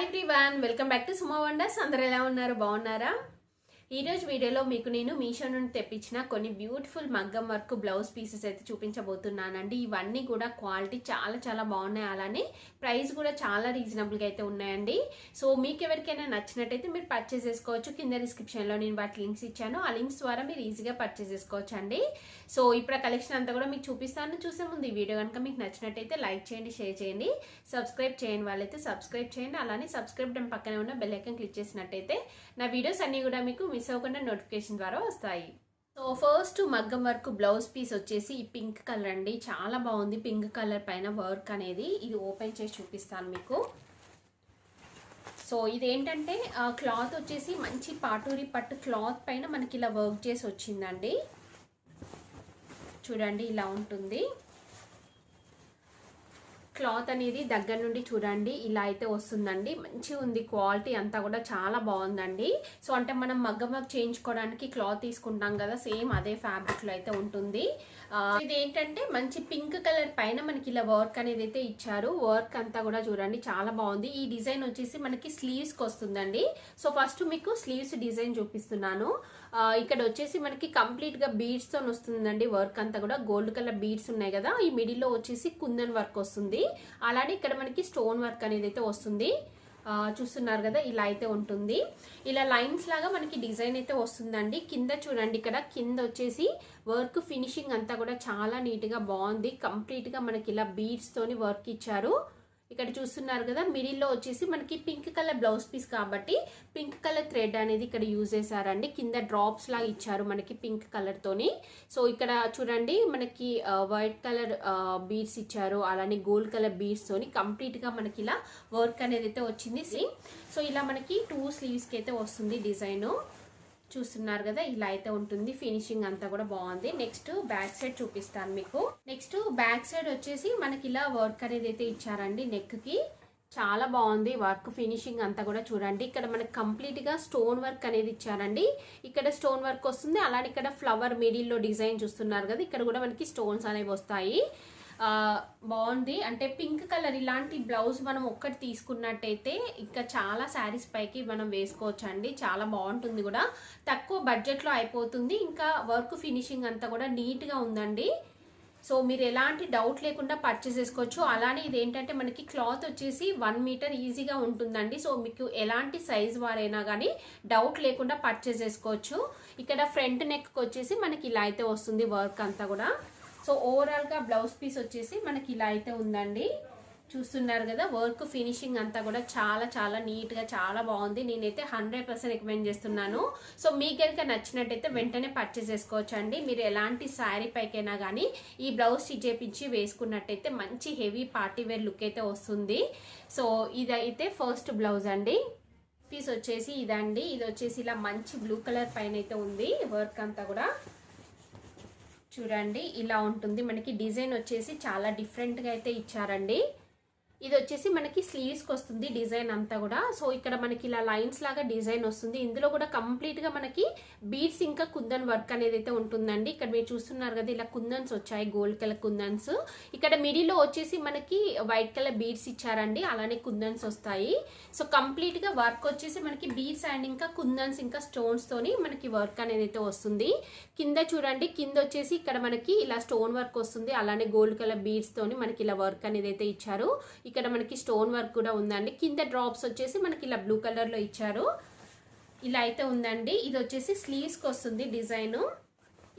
Hi everyone, welcome back to Suma wonders. అందరూ ఎలా ఉన్నారు? బాగున్నారా? ఈరోజు వీడియోలో మీకు నేను మీషో నుండి తెప్పించిన కొన్ని బ్యూటిఫుల్ మగ్గం వర్క్ బ్లౌజ్ పీసెస్ అయితే చూపించబోతున్నానండి. ఇవన్నీ కూడా క్వాలిటీ చాలా చాలా బాగున్నాయి, అలానే ప్రైస్ కూడా చాలా రీజనబుల్గా అయితే ఉన్నాయండి. సో మీకు ఎవరికైనా నచ్చినట్టయితే మీరు పర్చేస్ చేసుకోవచ్చు. కింద డిస్క్రిప్షన్లో నేను వాటి లింక్స్ ఇచ్చాను, ఆ లింక్స్ ద్వారా మీరు ఈజీగా పర్చేస్ చేసుకోవచ్చు అండి. సో ఇప్పుడు ఆ కలెక్షన్ అంతా కూడా మీకు చూపిస్తాను. చూసే ముందు ఈ వీడియో కనుక మీకు నచ్చినట్టయితే లైక్ చేయండి, షేర్ చేయండి, సబ్స్క్రైబ్ చేయండి. వాళ్ళైతే సబ్స్క్రైబ్ చేయండి, అలానే సబ్స్క్రైబ్ బటన్ పక్కనే ఉన్న బెల్ ఐకాన్ క్లిక్ చేసినట్టయితే నా వీడియోస్ అన్ని కూడా మీకు మిస్ అవ్వకుండా నోటిఫికేషన్ ద్వారా వస్తాయి. సో ఫస్ట్ మగ్గం వర్క్ బ్లౌజ్ పీస్ వచ్చేసి ఈ పింక్ కలర్ అండి. చాలా బాగుంది పింక్ కలర్ పైన వర్క్ అనేది. ఇది ఓపెన్ చేసి చూపిస్తాను మీకు. సో ఇదేంటంటే క్లాత్ వచ్చేసి మంచి పాటూరి పట్టు క్లాత్ పైన మనకి ఇలా వర్క్ చేసి వచ్చిందండి. చూడండి ఇలా ఉంటుంది క్లాత్ అనేది. దగ్గర నుండి చూడండి ఇలా అయితే వస్తుందండి. మంచిగా ఉంది క్వాలిటీ అంతా కూడా చాలా బాగుందండి. సో అంటే మనం మగ్గం వర్క్ చేయించుకోవడానికి క్లాత్ తీసుకుంటాం కదా, సేమ్ అదే ఫ్యాబ్రిక్ లో అయితే ఉంటుంది. ఇది ఏంటంటే మంచి పింక్ కలర్ పైన మనకి ఇలా వర్క్ అనేది అయితే ఇచ్చారు. వర్క్ అంతా కూడా చూడండి చాలా బాగుంది. ఈ డిజైన్ వచ్చేసి మనకి స్లీవ్స్ కి వస్తుందండి. సో ఫస్ట్ మీకు స్లీవ్స్ డిజైన్ చూపిస్తున్నాను. ఇక్కడ వచ్చేసి మనకి కంప్లీట్ గా బీడ్స్ తో వస్తుందండి. వర్క్ అంతా కూడా గోల్డ్ కలర్ బీడ్స్ ఉన్నాయి కదా, ఈ మిడిల్ లో వచ్చేసి కుందన్ వర్క్ వస్తుంది. అలానే ఇక్కడ మనకి స్టోన్ వర్క్ అనేది అయితే వస్తుంది. చూస్తున్నారు కదా ఇలా అయితే ఉంటుంది. ఇలా లైన్స్ లాగా మనకి డిజైన్ అయితే వస్తుందండి. కింద చూడండి, ఇక్కడ కింద వచ్చేసి వర్క్ ఫినిషింగ్ అంతా కూడా చాలా నీట్ గా బాగుంది. కంప్లీట్ గా మనకి ఇలా బీడ్స్ తోని వర్క్ ఇచ్చారు. ఇక్కడ చూస్తున్నారు కదా, మిడిల్లో వచ్చేసి మనకి పింక్ కలర్ బ్లౌజ్ పీస్ కాబట్టి పింక్ కలర్ థ్రెడ్ అనేది ఇక్కడ యూజ్ చేశారండి. కింద డ్రాప్స్ లాగా ఇచ్చారు మనకి పింక్ కలర్ తోని. సో ఇక్కడ చూడండి మనకి వైట్ కలర్ బీడ్స్ ఇచ్చారు, అలానే గోల్డ్ కలర్ బీడ్స్ తోని కంప్లీట్ గా మనకి ఇలా వర్క్ అనేది అయితే వచ్చింది. సో ఇలా మనకి 2 స్లీవ్స్ కి అయితే వస్తుంది డిజైన్. చూస్తున్నారు కదా ఇలా అయితే ఉంటుంది. ఫినిషింగ్ అంతా కూడా బాగుంది. నెక్స్ట్ బ్యాక్ సైడ్ చూపిస్తాను మీకు. నెక్స్ట్ బ్యాక్ సైడ్ వచ్చేసి మనకి ఇలా వర్క్ అనేది అయితే ఇచ్చారండి. నెక్ కి చాలా బాగుంది వర్క్ ఫినిషింగ్ అంతా కూడా చూడండి. ఇక్కడ మనకి కంప్లీట్ గా స్టోన్ వర్క్ అనేది ఇచ్చారండి. ఇక్కడ స్టోన్ వర్క్ వస్తుంది, అలానే ఇక్కడ ఫ్లవర్ మిడిల్ లో డిజైన్ చూస్తున్నారు కదా, ఇక్కడ కూడా మనకి స్టోన్స్ అనేవి వస్తాయి. బాగుంది. అంటే పింక్ కలర్ ఇలాంటి బ్లౌజ్ మనం ఒక్కటి తీసుకున్నట్టయితే ఇంకా చాలా శారీస్ పైకి మనం వేసుకోవచ్చు అండి. చాలా బాగుంటుంది కూడా, తక్కువ బడ్జెట్ లో అయిపోతుంది. ఇంకా వర్క్ ఫినిషింగ్ అంతా కూడా నీట్ గా ఉందండి. సో మీరు ఎలాంటి డౌట్ లేకుండా పర్చేస్ చేసుకోవచ్చు. అలానే ఇది ఏంటంటే మనకి క్లాత్ వచ్చేసి 1 మీటర్ ఈజీగా ఉంటుందండి. సో మీకు ఎలాంటి సైజ్ వారైనా కానీ డౌట్ లేకుండా పర్చేస్ చేసుకోవచ్చు. ఇక్కడ ఫ్రంట్ నెక్ వచ్చేసి మనకి ఇలా అయితే వస్తుంది వర్క్ అంతా కూడా. సో ఓవరాల్ గా బ్లౌజ్ పీస్ వచ్చేసి మనకి ఇలా అయితే ఉందండి. చూస్తున్నారు కదా, వర్క్ ఫినిషింగ్ అంతా కూడా చాలా చాలా నీట్ గా చాలా బాగుంది. నేనైతే 100% రికమెండ్ చేస్తున్నాను. సో మీకు కనుక నచ్చినట్టయితే వెంటనే పర్చేస్ చేసుకోవచ్చు అండి. మీరు ఎలాంటి శారీ పైకైనా కానీ ఈ బ్లౌజ్ స్టిచ్ చేపించి వేసుకున్నట్టయితే మంచి హెవీ పార్టీ వేర్ లుక్ అయితే వస్తుంది. సో ఇదైతే ఫస్ట్ బ్లౌజ్ అండి. పీస్ వచ్చేసి ఇదండి. ఇది వచ్చేసి ఇలా మంచి బ్లూ కలర్ పైన అయితే ఉంది వర్క్ అంతా కూడా. చూడండి ఇలా ఉంటుంది. మనకి డిజైన్ వచ్చేసి చాలా డిఫరెంట్ గా అయితే ఇచ్చారండి. ఇది వచ్చేసి మనకి స్లీవ్స్ కి వస్తుంది డిజైన్ అంతా కూడా. సో ఇక్కడ మనకి ఇలా లైన్స్ లాగా డిజైన్ వస్తుంది. ఇందులో కూడా కంప్లీట్ గా మనకి బీడ్స్ ఇంకా కుందన్ వర్క్ అనేది అయితే ఉంటుందండి. ఇక్కడ మీరు చూస్తున్నారు కదా ఇలా కుందన్స్ వచ్చాయి, గోల్డ్ కలర్ కుందన్స్. ఇక్కడ మిడిల్ లో వచ్చేసి మనకి వైట్ కలర్ బీడ్స్ ఇచ్చారండి, అలానే కుందన్స్ వస్తాయి. సో కంప్లీట్ గా వర్క్ వచ్చేసి మనకి బీడ్స్ అండ్ ఇంకా కుందన్స్ ఇంకా స్టోన్స్ తోని మనకి వర్క్ అనేది అయితే వస్తుంది. కింద చూడండి, కింద వచ్చేసి ఇక్కడ మనకి ఇలా స్టోన్ వర్క్ వస్తుంది, అలానే గోల్డ్ కలర్ బీడ్స్ తోని మనకి ఇలా వర్క్ అనేది అయితే ఇచ్చారు. ఇక్కడ మనకి స్టోన్ వర్క్ కూడా ఉందండి. కింద డ్రాప్స్ వచ్చేసి మనకి ఇలా బ్లూ కలర్ లో ఇచ్చారు. ఇలా అయితే ఉందండి. ఇది వచ్చేసి స్లీవ్స్ కి వస్తుంది డిజైన్.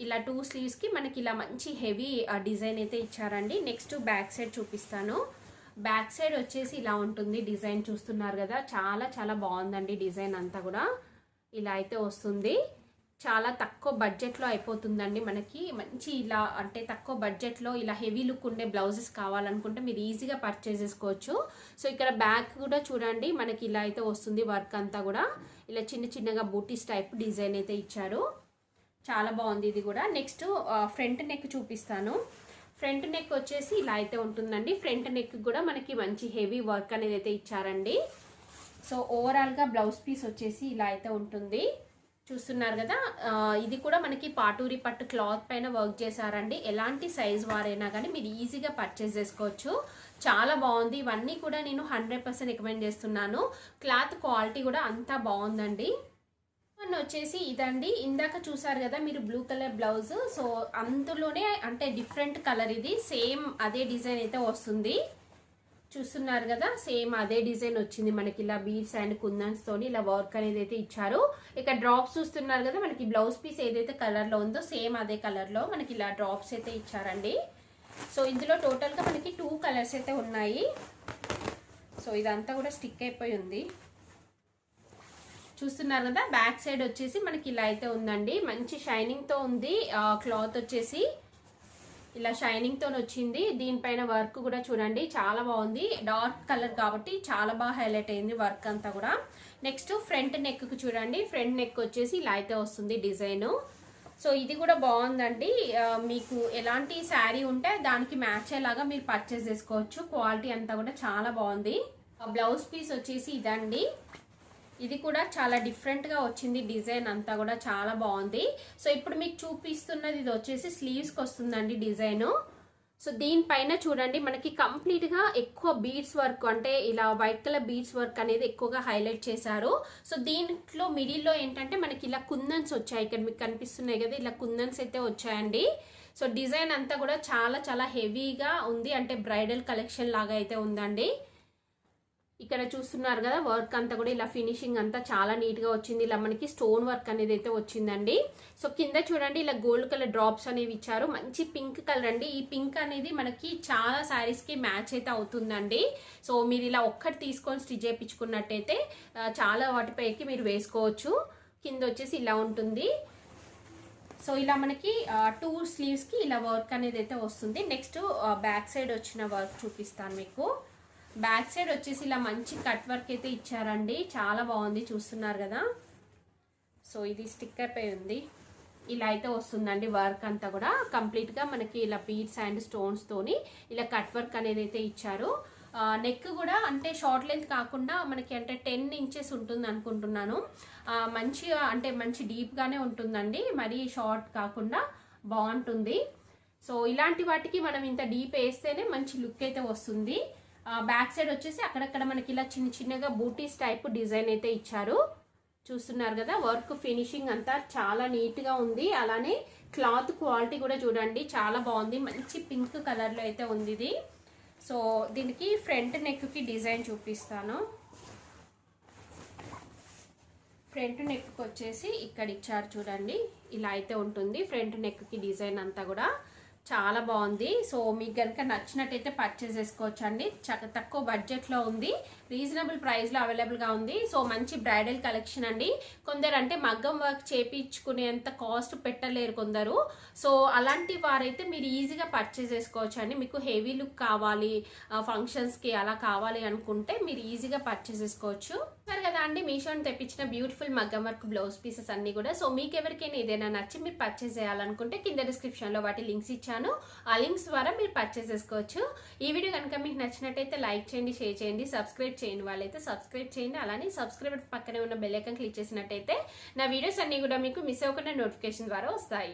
ఇలా 2 స్లీవ్స్ కి మనకి ఇలా మంచి హెవీ డిజైన్ అయితే ఇచ్చారండి. నెక్స్ట్ బ్యాక్ సైడ్ చూపిస్తాను. బ్యాక్ సైడ్ వచ్చేసి ఇలా ఉంటుంది డిజైన్. చూస్తున్నారు కదా చాలా చాలా బాగుందండి డిజైన్ అంతా కూడా. ఇలా అయితే వస్తుంది. చాలా తక్కువ బడ్జెట్లో అయిపోతుందండి మనకి. మంచి ఇలా అంటే తక్కువ బడ్జెట్లో ఇలా హెవీ లుక్ ఉండే బ్లౌజెస్ కావాలనుకుంటే మీరు ఈజీగా పర్చేస్ చేసుకోవచ్చు. సో ఇక్కడ బ్యాక్ కూడా చూడండి మనకి ఇలా అయితే వస్తుంది వర్క్ అంతా కూడా. ఇలా చిన్న చిన్నగా బూటీస్ టైప్ డిజైన్ అయితే ఇచ్చారు. చాలా బాగుంది ఇది కూడా. నెక్స్ట్ ఫ్రంట్ నెక్ చూపిస్తాను. ఫ్రంట్ నెక్ వచ్చేసి ఇలా అయితే ఉంటుందండి. ఫ్రంట్ నెక్ కూడా మనకి మంచి హెవీ వర్క్ అనేది అయితే ఇచ్చారండి. సో ఓవరాల్గా బ్లౌజ్ పీస్ వచ్చేసి ఇలా అయితే ఉంటుంది. చూస్తున్నారు కదా, ఇది కూడా మనకి పాటూరి పట్టు క్లాత్ పైన వర్క్ చేశారండి. ఎలాంటి సైజ్ వారైనా కానీ మీరు ఈజీగా పర్చేస్ చేసుకోవచ్చు. చాలా బాగుంది. ఇవన్నీ కూడా నేను 100% రికమెండ్ చేస్తున్నాను. క్లాత్ క్వాలిటీ కూడా అంతా బాగుందండి. వచ్చేసి ఇదండి, ఇందాక చూసారు కదా మీరు బ్లూ కలర్ బ్లౌజ్, సో అందులోనే అంటే డిఫరెంట్ కలర్ ఇది, సేమ్ అదే డిజైన్ అయితే వస్తుంది. చూస్తున్నారు కదా, సేమ్ అదే డిజైన్ వచ్చింది మనకి. ఇలా బీడ్స్ అండ్ కుందన్స్ తోని ఇలా వర్క్ అనేది అయితే ఇచ్చారు. ఇక డ్రాప్స్ చూస్తున్నారు కదా, మనకి బ్లౌజ్ పీస్ ఏదైతే కలర్ లో ఉందో సేమ్ అదే కలర్ లో మనకి ఇలా డ్రాప్స్ అయితే ఇచ్చారండి. సో ఇందులో టోటల్ గా మనకి 2 కలర్స్ అయితే ఉన్నాయి. సో ఇదంతా కూడా స్టిక్ అయిపోయి ఉంది. చూస్తున్నారు కదా, బ్యాక్ సైడ్ వచ్చేసి మనకి ఇలా అయితే ఉందండి. మంచి షైనింగ్ తో ఉంది. క్లాత్ వచ్చేసి ఇలా షైనింగ్ తో వచ్చింది. దీనిపైన వర్క్ కూడా చూడండి చాలా బాగుంది. డార్క్ కలర్ కాబట్టి చాలా బాగా హైలైట్ అయింది వర్క్ అంతా కూడా. నెక్స్ట్ ఫ్రంట్ నెక్ కు చూడండి, ఫ్రంట్ నెక్ వచ్చేసి ఇలా అయితే వస్తుంది డిజైన్. సో ఇది కూడా బాగుందండి. మీకు ఎలాంటి శారీ ఉంటే దానికి మ్యాచ్ అయ్యేలాగా మీరు పర్చేస్ చేసుకోవచ్చు. క్వాలిటీ అంతా కూడా చాలా బాగుంది. బ్లౌజ్ పీస్ వచ్చేసి ఇదండి. ఇది కూడా చాలా డిఫరెంట్ గా వచ్చింది. డిజైన్ అంతా కూడా చాలా బాగుంది. సో ఇప్పుడు మీకు చూపిస్తున్నది ఇది వచ్చేసి స్లీవ్స్ కి వస్తుందండి డిజైన్. సో దీనిపైన చూడండి మనకి కంప్లీట్ గా ఎక్కువ బీడ్స్ వర్క్, అంటే ఇలా వైట్ కలర్ బీడ్స్ వర్క్ అనేది ఎక్కువగా హైలైట్ చేశారు. సో దీంట్లో మిడిల్ లో ఏంటంటే మనకి ఇలా కుందన్స్ వచ్చాయి. ఇక్కడ మీకు కనిపిస్తున్నాయి కదా, ఇలా కుందన్స్ అయితే వచ్చాయండి. సో డిజైన్ అంతా కూడా చాలా చాలా హెవీగా ఉంది, అంటే బ్రైడల్ కలెక్షన్ లాగా అయితే ఉందండి. ఇక్కడ చూస్తున్నారు కదా, వర్క్ అంతా కూడా ఇలా ఫినిషింగ్ అంతా చాలా నీట్ గా వచ్చింది. ఇలా మనకి స్టోన్ వర్క్ అనేది అయితే వచ్చిందండి. సో కింద చూడండి ఇలా గోల్డ్ కలర్ డ్రాప్స్ అనేవి ఇచ్చారు. మంచి పింక్ కలర్ అండి. ఈ పింక్ అనేది మనకి చాలా శారీస్ కి మ్యాచ్ అయితే అవుతుందండి. సో మీరు ఇలా ఒక్కటి తీసుకొని స్టిచ్ చేయించుకున్నట్టయితే చాలా వాటిపైకి మీరు వేసుకోవచ్చు. కింద వచ్చేసి ఇలా ఉంటుంది. సో ఇలా మనకి 2 స్లీవ్స్ కి ఇలా వర్క్ అనేది అయితే వస్తుంది. నెక్స్ట్ బ్యాక్ సైడ్ వచ్చిన వర్క్ చూపిస్తాను మీకు. బ్యాక్ సైడ్ వచ్చేసి ఇలా మంచి కట్ వర్క్ అయితే ఇచ్చారండి. చాలా బాగుంది, చూస్తున్నారు కదా. సో ఇది స్టిక్కర్ పై ఉంది. ఇలా అయితే వస్తుందండి వర్క్ అంతా కూడా. కంప్లీట్ గా మనకి ఇలా బీడ్స్ అండ్ స్టోన్స్ తోని ఇలా కట్ వర్క్ అనేది అయితే ఇచ్చారు. నెక్ కూడా అంటే షార్ట్ లెంత్ కాకుండా మనకి అంటే 10 ఇంచెస్ ఉంటుంది అనుకుంటున్నాను. మంచిగా అంటే మంచి డీప్ గానే ఉంటుందండి, మరీ షార్ట్ కాకుండా బాగుంటుంది. సో ఇలాంటి వాటికి మనం ఇంత డీప్ వేస్తేనే మంచి లుక్ అయితే వస్తుంది. బ్యాక్ సైడ్ వచ్చేసి అక్కడక్కడ మనకి ఇలా చిన్న చిన్నగా బూటీస్ టైప్ డిజైన్ అయితే ఇచ్చారు. చూస్తున్నారు కదా, వర్క్ ఫినిషింగ్ అంతా చాలా నీట్ గా ఉంది. అలానే క్లాత్ క్వాలిటీ కూడా చూడండి చాలా బాగుంది. మంచి పింక్ కలర్ లో అయితే ఉంది ఇది. సో దీనికి ఫ్రంట్ నెక్ కి డిజైన్ చూపిస్తాను. ఫ్రంట్ నెక్ కి వచ్చేసి ఇక్కడ ఇచ్చారు చూడండి, ఇలా అయితే ఉంటుంది ఫ్రంట్ నెక్ కి డిజైన్ అంతా కూడా. చాలా బాగుంది. సో మీకు కనుక నచ్చినట్టయితే పర్చేస్ చేసుకోవచ్చు అండి. తక్కువ బడ్జెట్ లో ఉంది, రీజనబుల్ ప్రైస్ లో అవైలబుల్ గా ఉంది. సో మంచి బ్రైడల్ కలెక్షన్ అండి. కొందరు అంటే మగ్గం వర్క్ చేపించుకునేంత కాస్ట్ పెట్టలేరు కొందరు. సో అలాంటి వారైతే మీరు ఈజీగా పర్చేస్ చేసుకోవచ్చు అండి. మీకు హెవీ లుక్ కావాలి, ఫంక్షన్స్ కి అలా కావాలి అనుకుంటే మీరు ఈజీగా పర్చేస్ చేసుకోవచ్చు. సరే కదా అండి, మీషోని తెప్పించిన బ్యూటిఫుల్ మగ్గం వర్క్ బ్లౌజ్ పీసెస్ అన్ని కూడా. సో మీకు ఎవరికైనా ఏదైనా నచ్చి మీరు పర్చేస్ చేయాలనుకుంటే కింద డిస్క్రిప్షన్ లో వాటి లింక్స్ ఇచ్చాను. ఆ లింక్స్ ద్వారా మీరు పర్చేస్ చేసుకోవచ్చు. ఈ వీడియో కనుక మీకు నచ్చినట్టయితే లైక్ చేయండి, షేర్ చేయండి, సబ్స్క్రైబ్ చేయండి వాళ్ళైతే సబ్స్క్రైబ్ చేయండి. అలానే సబ్స్క్రైబ్ పక్కనే ఉన్న బెల్ ఐకాన్ క్లిక్ చేసినట్టయితే నా వీడియోస్ అన్ని కూడా మీకు మిస్ అవ్వకుండా నోటిఫికేషన్ ద్వారా వస్తాయి.